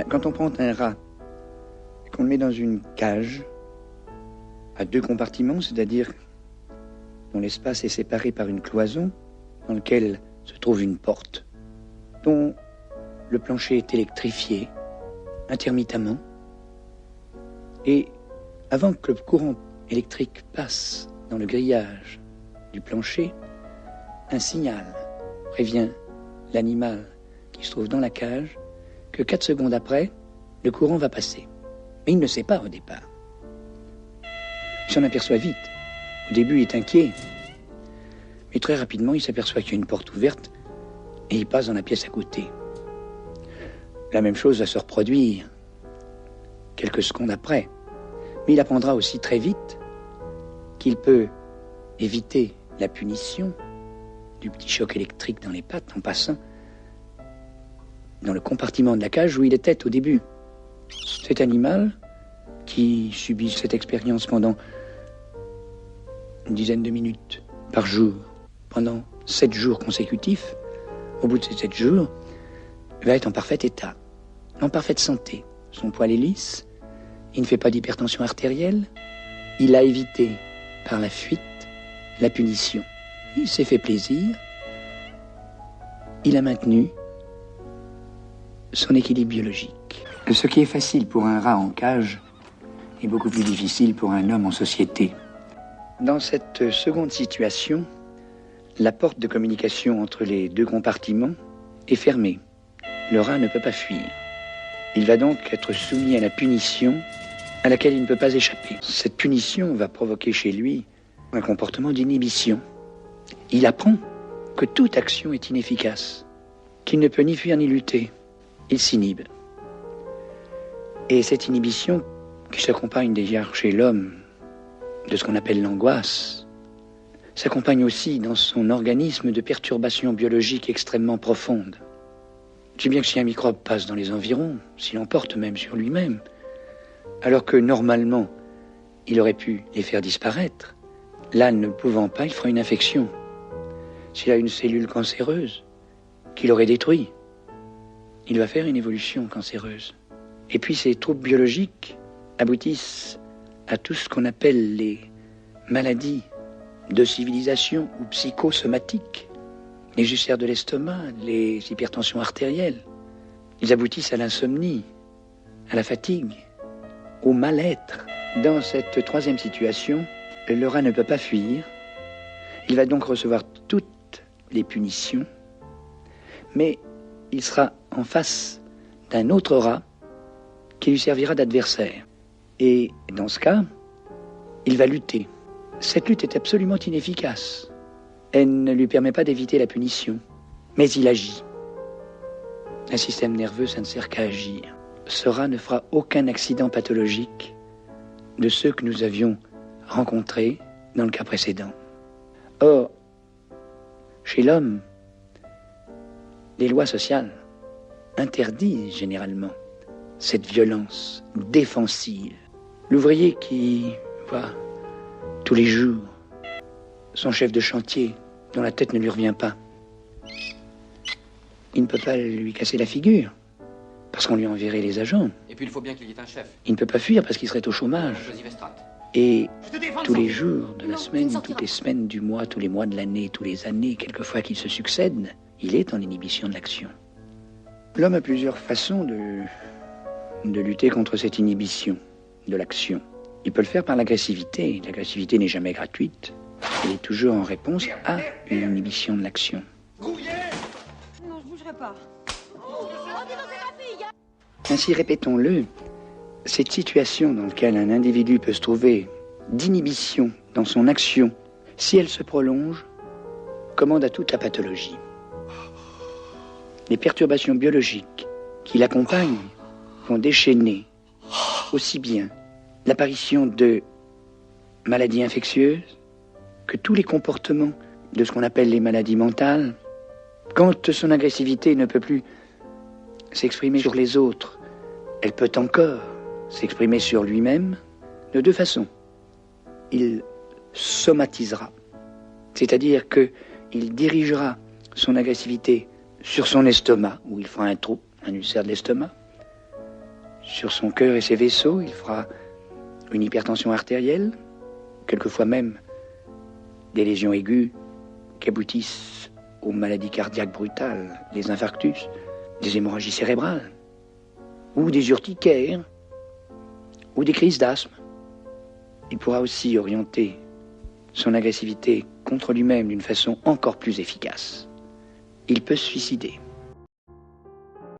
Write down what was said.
Quand on prend un rat et qu'on le met dans une cage à 2 compartiments, c'est-à-dire dont l'espace est séparé par une cloison dans laquelle se trouve une porte, dont le plancher est électrifié intermittemment, et avant que le courant électrique passe dans le grillage du plancher, un signal prévient l'animal qui se trouve dans la cage que 4 secondes après, le courant va passer. Mais il ne sait pas au départ. Il s'en aperçoit vite. Au début, il est inquiet. Mais très rapidement, il s'aperçoit qu'il y a une porte ouverte et il passe dans la pièce à côté. La même chose va se reproduire quelques secondes après. Mais il apprendra aussi très vite qu'il peut éviter la punition du petit choc électrique dans les pattes en passant dans le compartiment de la cage où il était au début. Cet animal qui subit cette expérience pendant une dizaine de minutes par jour, pendant 7 jours consécutifs, au bout de ces 7 jours, va être en parfait état, en parfaite santé. Son poil est lisse, il ne fait pas d'hypertension artérielle, il a évité par la fuite la punition. Il s'est fait plaisir, il a maintenu son équilibre biologique. Ce qui est facile pour un rat en cage est beaucoup plus difficile pour un homme en société. Dans cette seconde situation, la porte de communication entre les 2 compartiments est fermée. Le rat ne peut pas fuir. Il va donc être soumis à la punition à laquelle il ne peut pas échapper. Cette punition va provoquer chez lui un comportement d'inhibition. Il apprend que toute action est inefficace, qu'il ne peut ni fuir ni lutter. Il s'inhibe. Et cette inhibition, qui s'accompagne d'ailleurs chez l'homme de ce qu'on appelle l'angoisse, s'accompagne aussi dans son organisme de perturbations biologiques extrêmement profondes. Tu sais bien que si un microbe passe dans les environs, s'il en porte même sur lui-même, alors que normalement, il aurait pu les faire disparaître, là, ne pouvant pas, il fera une infection. S'il a une cellule cancéreuse qu'il aurait détruite, il va faire une évolution cancéreuse. Et puis ces troubles biologiques aboutissent à tout ce qu'on appelle les maladies de civilisation ou psychosomatiques, les ulcères de l'estomac, les hypertensions artérielles. Ils aboutissent à l'insomnie, à la fatigue, au mal-être. Dans cette troisième situation, le rat ne peut pas fuir. Il va donc recevoir toutes les punitions, mais il sera en face d'un autre rat qui lui servira d'adversaire. Et dans ce cas, il va lutter. Cette lutte est absolument inefficace. Elle ne lui permet pas d'éviter la punition, mais il agit. Un système nerveux, ça ne sert qu'à agir. Ce rat ne fera aucun accident pathologique de ceux que nous avions rencontrés dans le cas précédent. Or, chez l'homme, les lois sociales interdisent généralement cette violence défensive. L'ouvrier qui voit tous les jours son chef de chantier dont la tête ne lui revient pas, il ne peut pas lui casser la figure parce qu'on lui enverrait les agents. Et puis il faut bien qu'il y ait un chef. Il ne peut pas fuir parce qu'il serait au chômage. Et tous les jours de la semaine, toutes les semaines du mois, tous les mois de l'année, tous les années, quelquefois qu'ils se succèdent, il est en inhibition de l'action. L'homme a plusieurs façons de lutter contre cette inhibition de l'action. Il peut le faire par l'agressivité. L'agressivité n'est jamais gratuite. Elle est toujours en réponse à une inhibition de l'action. Non, je bougerai pas. Ainsi, répétons-le, cette situation dans laquelle un individu peut se trouver d'inhibition dans son action, si elle se prolonge, commande à toute la pathologie. Les perturbations biologiques qui l'accompagnent vont déchaîner aussi bien l'apparition de maladies infectieuses que tous les comportements de ce qu'on appelle les maladies mentales. Quand son agressivité ne peut plus s'exprimer sur les autres, elle peut encore s'exprimer sur lui-même de 2 façons. Il somatisera, c'est-à-dire qu'il dirigera son agressivité sur son estomac, où il fera un trou, un ulcère de l'estomac, sur son cœur et ses vaisseaux. Il fera une hypertension artérielle, quelquefois même des lésions aiguës qui aboutissent aux maladies cardiaques brutales, les infarctus, des hémorragies cérébrales, ou des urticaires, ou des crises d'asthme. Il pourra aussi orienter son agressivité contre lui-même d'une façon encore plus efficace. Il peut se suicider.